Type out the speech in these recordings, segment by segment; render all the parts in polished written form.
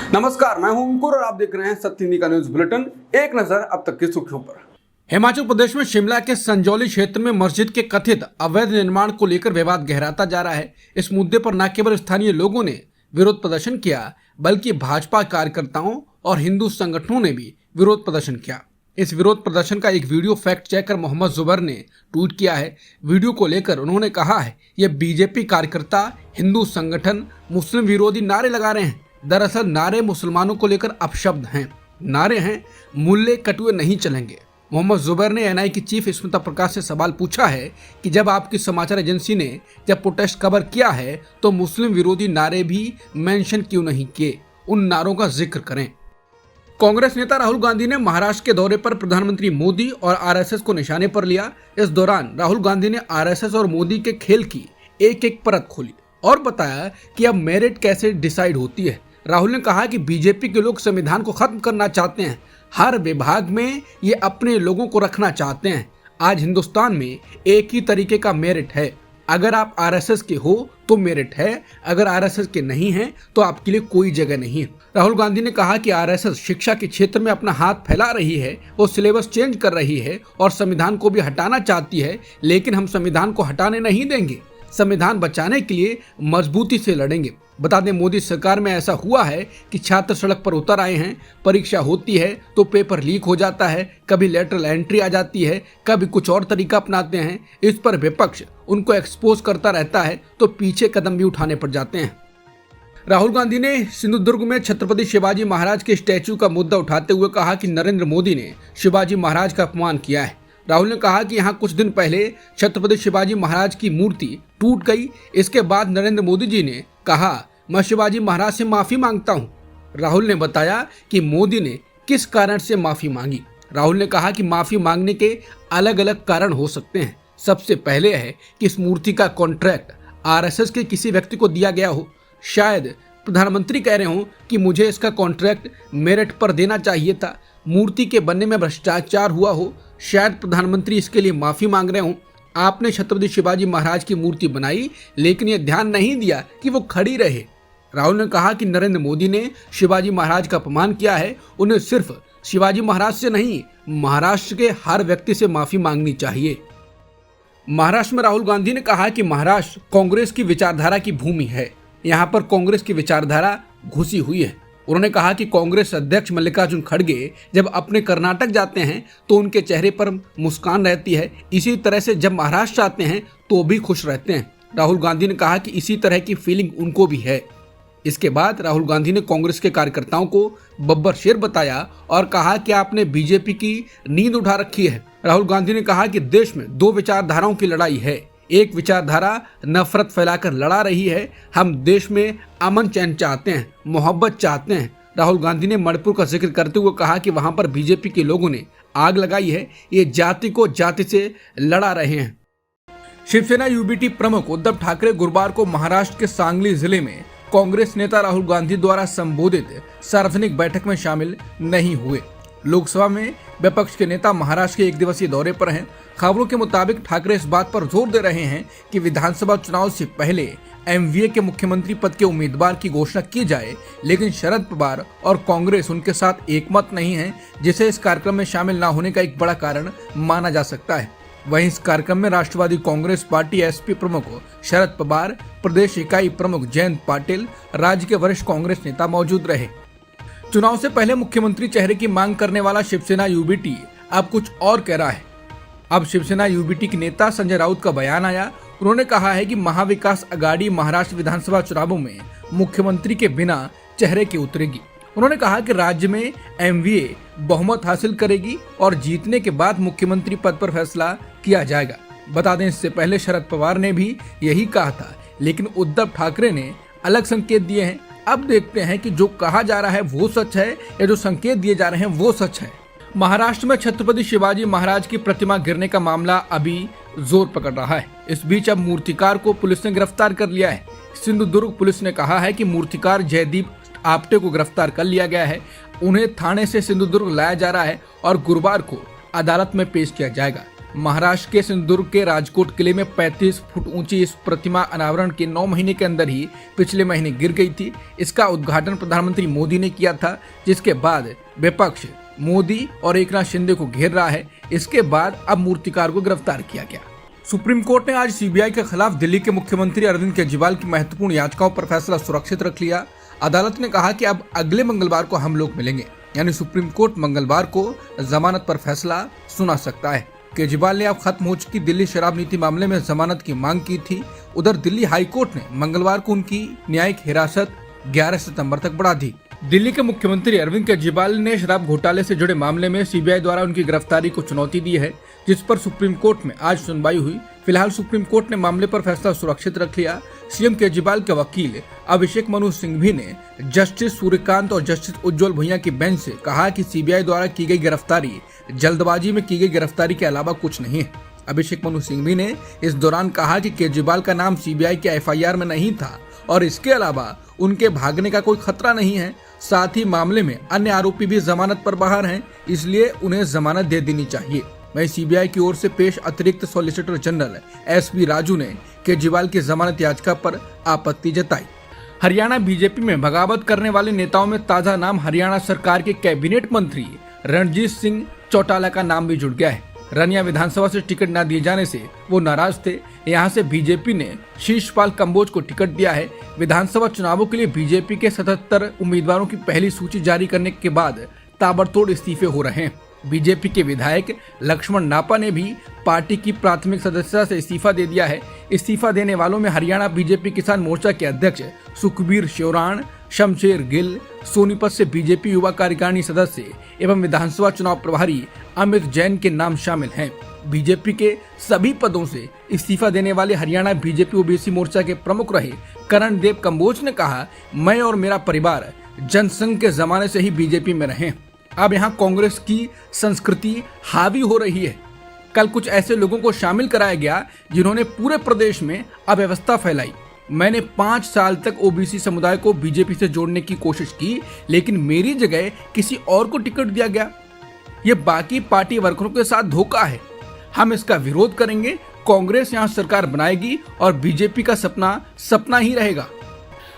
नमस्कार, मैं हूं अंकुर और आप देख रहे हैं सत्य हिंदी का न्यूज बुलेटिन। एक नजर अब तक की सुर्खियों पर। हिमाचल प्रदेश में शिमला के संजौली क्षेत्र में मस्जिद के कथित अवैध निर्माण को लेकर विवाद गहराता जा रहा है। इस मुद्दे पर न केवल स्थानीय लोगों ने विरोध प्रदर्शन किया, बल्कि भाजपा कार्यकर्ताओं और हिंदू संगठनों ने भी विरोध प्रदर्शन किया। इस विरोध प्रदर्शन का एक video fact checker Mohammed Zubair ने ट्वीट किया है। वीडियो को लेकर उन्होंने कहा है, ये बीजेपी कार्यकर्ता हिंदू संगठन मुस्लिम विरोधी नारे लगा रहे हैं। दरअसल नारे मुसलमानों को लेकर अपशब्द हैं, नारे हैं मूल्य कटुए नहीं चलेंगे। मोहम्मद जुबैर ने एनआई की चीफ स्मिता प्रकाश से सवाल पूछा है कि जब आपकी समाचार एजेंसी ने जब प्रोटेस्ट कवर किया है तो मुस्लिम विरोधी नारे भी मेंशन क्यों नहीं किए, उन नारों का जिक्र करें। कांग्रेस नेता राहुल गांधी ने महाराष्ट्र के दौरे पर प्रधानमंत्री मोदी और आरएसएस को निशाने पर लिया। इस दौरान राहुल गांधी ने आरएसएस और मोदी के खेल की एक एक परत खोली और बताया कि अब मेरिट कैसे डिसाइड होती है। राहुल ने कहा कि बीजेपी के लोग संविधान को खत्म करना चाहते हैं, हर विभाग में ये अपने लोगों को रखना चाहते हैं। आज हिंदुस्तान में एक ही तरीके का मेरिट है, अगर आप आरएसएस के हो तो मेरिट है, अगर आरएसएस के नहीं हैं तो आपके लिए कोई जगह नहीं है। राहुल गांधी ने कहा कि आरएसएस शिक्षा के क्षेत्र में अपना हाथ फैला रही है, वो सिलेबस चेंज कर रही है और संविधान को भी हटाना चाहती है, लेकिन हम संविधान को हटाने नहीं देंगे, संविधान बचाने के लिए मजबूती से लड़ेंगे। बता दें, मोदी सरकार में ऐसा हुआ है कि छात्र सड़क पर उतर आए हैं, परीक्षा होती है तो पेपर लीक हो जाता है, कभी लेटरल एंट्री आ जाती है, कभी कुछ और तरीका अपनाते हैं। इस पर विपक्ष उनको एक्सपोज करता रहता है तो पीछे कदम भी उठाने पड़ जाते हैं। राहुल गांधी ने सिंधुदुर्ग में छत्रपति शिवाजी महाराज के स्टैच्यू का मुद्दा उठाते हुए कहा कि नरेंद्र मोदी ने शिवाजी महाराज का अपमान किया है। राहुल ने कहा कि यहाँ कुछ दिन पहले छत्रपति शिवाजी महाराज की मूर्ति टूट गई, इसके बाद नरेंद्र मोदी जी ने कहा मैं शिवाजी महाराज से माफी मांगता हूँ। राहुल ने बताया कि मोदी ने किस कारण से माफी मांगी। राहुल ने कहा कि माफी मांगने के अलग अलग कारण हो सकते हैं। सबसे पहले है कि इस मूर्ति का कॉन्ट्रैक्ट आरएसएस के किसी व्यक्ति को दिया गया हो, शायद प्रधानमंत्री कह रहे हो कि मुझे इसका कॉन्ट्रैक्ट मेरिट पर देना चाहिए था, मूर्ति के बनने में भ्रष्टाचार हुआ हो, शायद प्रधानमंत्री इसके लिए माफी मांग रहे हो। आपने छत्रपति शिवाजी महाराज की मूर्ति बनाई लेकिन यह ध्यान नहीं दिया कि वो खड़ी रहे। राहुल ने कहा कि नरेंद्र मोदी ने शिवाजी महाराज का अपमान किया है, उन्हें सिर्फ शिवाजी महाराज से नहीं, महाराष्ट्र के हर व्यक्ति से माफी मांगनी चाहिए। महाराष्ट्र में राहुल गांधी ने कहा कि महाराष्ट्र कांग्रेस की विचारधारा की भूमि है, यहाँ पर कांग्रेस की विचारधारा घुसी हुई है। उन्होंने कहा कि कांग्रेस अध्यक्ष मल्लिकार्जुन खड़गे जब अपने कर्नाटक जाते हैं तो उनके चेहरे पर मुस्कान रहती है, इसी तरह से जब महाराष्ट्र आते हैं तो भी खुश रहते हैं। राहुल गांधी ने कहा कि इसी तरह की फीलिंग उनको भी है। इसके बाद राहुल गांधी ने कांग्रेस के कार्यकर्ताओं को बब्बर शेर बताया और कहा कि आपने बीजेपी की नींद उठा रखी है। राहुल गांधी ने कहा कि देश में दो विचारधाराओं की लड़ाई है, एक विचारधारा नफरत फैलाकर लड़ा रही है, हम देश में अमन चैन चाहते हैं, मोहब्बत चाहते हैं। राहुल गांधी ने मणिपुर का जिक्र करते हुए कहा कि वहां पर बीजेपी के लोगों ने आग लगाई है, ये जाति को जाति से लड़ा रहे हैं। शिवसेना यूबीटी प्रमुख उद्धव ठाकरे गुरुवार को महाराष्ट्र के सांगली जिले में कांग्रेस नेता राहुल गांधी द्वारा संबोधित सार्वजनिक बैठक में शामिल नहीं हुए। लोकसभा में विपक्ष के नेता महाराष्ट्र के एक दिवसीय दौरे पर हैं। खबरों के मुताबिक ठाकरे इस बात पर जोर दे रहे हैं कि विधानसभा चुनाव से पहले एमवीए के मुख्यमंत्री पद के उम्मीदवार की घोषणा की जाए, लेकिन शरद पवार और कांग्रेस उनके साथ एकमत नहीं है, जिसे इस कार्यक्रम में शामिल न होने का एक बड़ा कारण माना जा सकता है। वहीं इस कार्यक्रम में राष्ट्रवादी कांग्रेस पार्टी एसपी प्रमुख शरद पवार, प्रदेश इकाई प्रमुख जयंत पाटिल, राज्य के वरिष्ठ कांग्रेस नेता मौजूद रहे। चुनाव से पहले मुख्यमंत्री चेहरे की मांग करने वाला शिवसेना यूबीटी अब कुछ और कह रहा है। अब शिवसेना यूबीटी के नेता संजय राउत का बयान आया। उन्होंने कहा है कि महाविकास अघाड़ी महाराष्ट्र विधानसभा चुनावों में मुख्यमंत्री के बिना चेहरे की उतरेगी। उन्होंने कहा कि राज्य में एमवीए बहुमत हासिल करेगी और जीतने के बाद मुख्यमंत्री पद पर फैसला किया जाएगा। बता दें, इससे पहले शरद पवार ने भी यही कहा था, लेकिन उद्धव ठाकरे ने अलग संकेत दिए हैं। अब देखते हैं कि जो कहा जा रहा है वो सच है या जो संकेत दिए जा रहे हैं वो सच है। महाराष्ट्र में छत्रपति शिवाजी महाराज की प्रतिमा गिरने का मामला अभी जोर पकड़ रहा है। इस बीच अब मूर्तिकार को पुलिस ने गिरफ्तार कर लिया है। सिंधुदुर्ग पुलिस ने कहा है कि मूर्तिकार जयदीप आपटे को गिरफ्तार कर लिया गया है। उन्हें थाने से सिंधुदुर्ग लाया जा रहा है और गुरुवार को अदालत में पेश किया जाएगा। महाराष्ट्र के सिंधुदुर्ग के राजकोट किले में 35 फुट ऊंची इस प्रतिमा अनावरण के 9 महीने के अंदर ही पिछले महीने गिर गई थी। इसका उद्घाटन प्रधानमंत्री मोदी ने किया था, जिसके बाद विपक्ष मोदी और एकनाथ शिंदे को घेर रहा है। इसके बाद अब मूर्तिकार को गिरफ्तार किया गया। सुप्रीम कोर्ट ने आज सीबीआई के खिलाफ दिल्ली के मुख्यमंत्री अरविंद केजरीवाल की महत्वपूर्ण याचिकाओं पर फैसला सुरक्षित रख लिया। अदालत ने कहा कि अब अगले मंगलवार को हम लोग मिलेंगे, यानी सुप्रीम कोर्ट मंगलवार को जमानत पर फैसला सुना सकता है। केजरीवाल ने अब खत्म हो चुकी दिल्ली शराब नीति मामले में जमानत की मांग की थी। उधर दिल्ली हाई कोर्ट ने मंगलवार को उनकी न्यायिक हिरासत 11 सितंबर तक बढ़ा दी। दिल्ली के मुख्यमंत्री अरविंद केजरीवाल ने शराब घोटाले से जुड़े मामले में सीबीआई द्वारा उनकी गिरफ्तारी को चुनौती दी है, जिस पर सुप्रीम कोर्ट में आज सुनवाई हुई। फिलहाल सुप्रीम कोर्ट ने मामले पर फैसला सुरक्षित रख लिया। सीएम केजरीवाल के वकील अभिषेक मनु सिंघवी ने जस्टिस सूर्यकांत और जस्टिस उज्जवल भुइयां की बेंच से कहा कि सीबीआई द्वारा की गई गिरफ्तारी जल्दबाजी में की गई गिरफ्तारी के अलावा कुछ नहीं है। अभिषेक मनु सिंघवी ने इस दौरान कहा कि केजरीवाल का नाम सीबीआई के एफआईआर में नहीं था और इसके अलावा उनके भागने का कोई खतरा नहीं है। साथ ही मामले में अन्य आरोपी भी जमानत पर बाहर हैं, इसलिए उन्हें जमानत दे देनी चाहिए। वहीं सीबीआई की ओर से पेश अतिरिक्त सॉलिसिटर जनरल एसवी राजू ने केजरीवाल की जमानत याचिका पर आपत्ति जताई। हरियाणा बीजेपी में बगावत करने वाले नेताओं में ताजा नाम हरियाणा सरकार के कैबिनेट मंत्री रणजीत सिंह चौटाला का नाम भी जुड़ गया है। रनिया विधानसभा से टिकट न दिए जाने से वो नाराज थे। यहाँ से बीजेपी ने शीशपाल कंबोज को टिकट दिया है। विधानसभा चुनावों के लिए बीजेपी के 77 उम्मीदवारों की पहली सूची जारी करने के बाद ताबड़तोड़ इस्तीफे हो रहे हैं। बीजेपी के विधायक लक्ष्मण नापा ने भी पार्टी की प्राथमिक सदस्यता से इस्तीफा दे दिया है। इस्तीफा देने वालों में हरियाणा बीजेपी किसान मोर्चा के अध्यक्ष सुखबीर श्योराण, शमशेर गिल, सोनीपत से बीजेपी युवा कार्यकारिणी सदस्य एवं विधानसभा चुनाव प्रभारी अमित जैन के नाम शामिल हैं। बीजेपी के सभी पदों से इस्तीफा देने वाले हरियाणा बीजेपी ओबीसी मोर्चा के प्रमुख रहे करण देव कंबोज ने कहा, मैं और मेरा परिवार जनसंघ के जमाने से ही बीजेपी में रहे। अब यहाँ कांग्रेस की संस्कृति हावी हो रही है। कल कुछ ऐसे लोगों को शामिल कराया गया जिन्होंने पूरे प्रदेश में अव्यवस्था फैलाई। मैंने 5 साल तक ओबीसी समुदाय को बीजेपी से जोड़ने की कोशिश की, लेकिन मेरी जगह किसी और को टिकट दिया गया। ये बाकी पार्टी वर्करों के साथ धोखा है। हम इसका विरोध करेंगे। कांग्रेस यहाँ सरकार बनाएगी और बीजेपी का सपना ही रहेगा।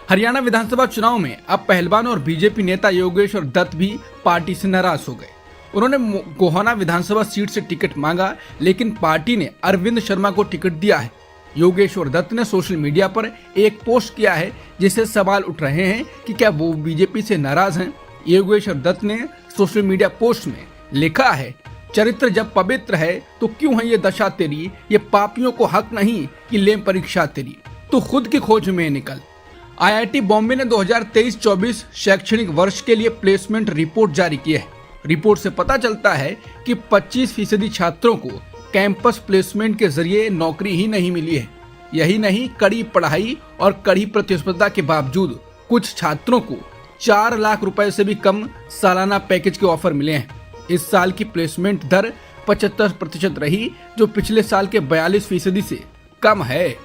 हरियाणा विधानसभा चुनाव में अब पहलवान और बीजेपी नेता योगेश्वर दत्त भी पार्टी से नाराज हो गए। उन्होंने गोहाना विधानसभा सीट से टिकट मांगा, लेकिन पार्टी ने अरविंद शर्मा को टिकट दिया है। योगेश्वर दत्त ने सोशल मीडिया पर एक पोस्ट किया है, जिससे सवाल उठ रहे हैं कि क्या वो बीजेपी से नाराज हैं। योगेश्वर दत्त ने सोशल मीडिया पोस्ट में लिखा है, चरित्र जब पवित्र है तो क्यों है ये दशा तेरी, ये पापियों को हक नहीं कि ले परीक्षा तेरी, तो खुद की खोज में निकल। आईआईटी बॉम्बे ने 2023-24 शैक्षणिक वर्ष के लिए प्लेसमेंट रिपोर्ट जारी की है। रिपोर्ट से पता चलता है कि 25% छात्रों को कैंपस प्लेसमेंट के जरिए नौकरी ही नहीं मिली है। यही नहीं, कड़ी पढ़ाई और कड़ी प्रतिस्पर्धा के बावजूद कुछ छात्रों को 4 लाख रुपए से भी कम सालाना पैकेज के ऑफर मिले हैं। इस साल की प्लेसमेंट दर 75% रही, जो पिछले साल के 42% से कम है।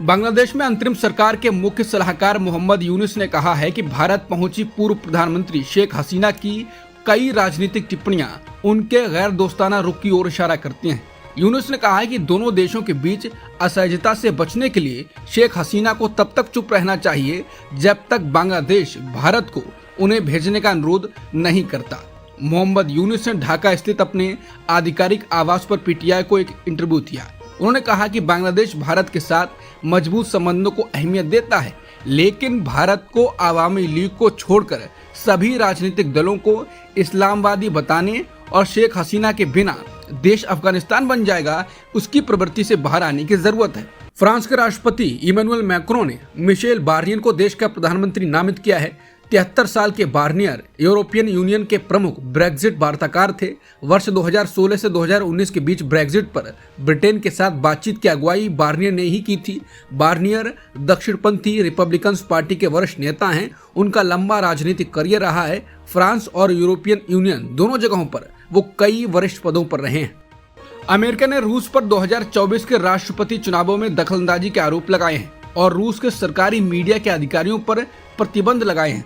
बांग्लादेश में अंतरिम सरकार के मुख्य सलाहकार मोहम्मद यूनुस ने कहा है कि भारत पहुंची पूर्व प्रधानमंत्री शेख हसीना की कई राजनीतिक टिप्पणियां उनके गैर दोस्ताना रुख की ओर इशारा करती हैं। यूनुस ने कहा है कि दोनों देशों के बीच असहजता से बचने के लिए शेख हसीना को तब तक चुप रहना चाहिए जब तक बांग्लादेश भारत को उन्हें भेजने का अनुरोध नहीं करता। मोहम्मद यूनुस ने ढाका स्थित अपने आधिकारिक आवास पर पीटीआई को एक इंटरव्यू दिया। उन्होंने कहा कि बांग्लादेश भारत के साथ मजबूत संबंधों को अहमियत देता है, लेकिन भारत को आवामी लीग को छोड़कर सभी राजनीतिक दलों को इस्लामवादी बताने और शेख हसीना के बिना देश अफगानिस्तान बन जाएगा, उसकी प्रवृत्ति से बाहर आने की जरूरत है। फ्रांस के राष्ट्रपति इमैनुअल मैक्रों ने मिशेल बार्नियर को देश का प्रधानमंत्री नामित किया है। 73 साल के बार्नियर यूरोपियन यूनियन के प्रमुख ब्रेक्जिट वार्ताकार थे। वर्ष 2016 से 2019 के बीच ब्रेक्जिट पर ब्रिटेन के साथ बातचीत की अगुवाई बार्नियर ने ही की थी। बार्नियर दक्षिणपंथी रिपब्लिकन पार्टी के वरिष्ठ नेता हैं। उनका लंबा राजनीतिक करियर रहा है। फ्रांस और यूरोपियन यूनियन दोनों जगहों पर वो कई वरिष्ठ पदों पर रहे हैं। अमेरिका ने रूस पर 2024 के राष्ट्रपति चुनावों में दखलंदाजी के आरोप लगाए हैं और रूस के सरकारी मीडिया के अधिकारियों पर प्रतिबंध लगाए हैं।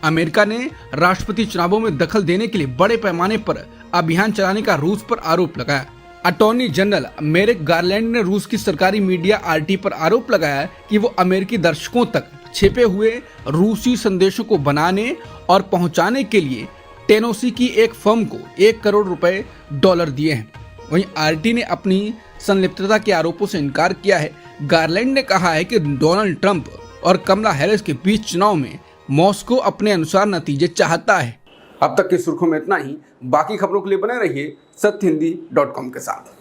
अमेरिका ने राष्ट्रपति चुनावों में दखल देने के लिए बड़े पैमाने पर अभियान चलाने का रूस पर आरोप लगाया। अटॉर्नी जनरल मेरिक गारलैंड ने रूस की सरकारी मीडिया आरटी पर आरोप लगाया कि वो अमेरिकी दर्शकों तक छिपे हुए रूसी संदेशों को बनाने और पहुंचाने के लिए टेनेसी की एक फर्म को $1 करोड़ दिए हैं। वहीं आरटी ने अपनी संलिप्तता के आरोपों से इनकार किया है। गारलैंड ने कहा है कि डोनाल्ड ट्रंप और कमला हैरिस के बीच चुनाव में मॉस्को अपने अनुसार नतीजे चाहता है। अब तक की सुर्खियों में इतना ही। बाकी खबरों के लिए बने रहिए सत्यहिंदी.com के साथ।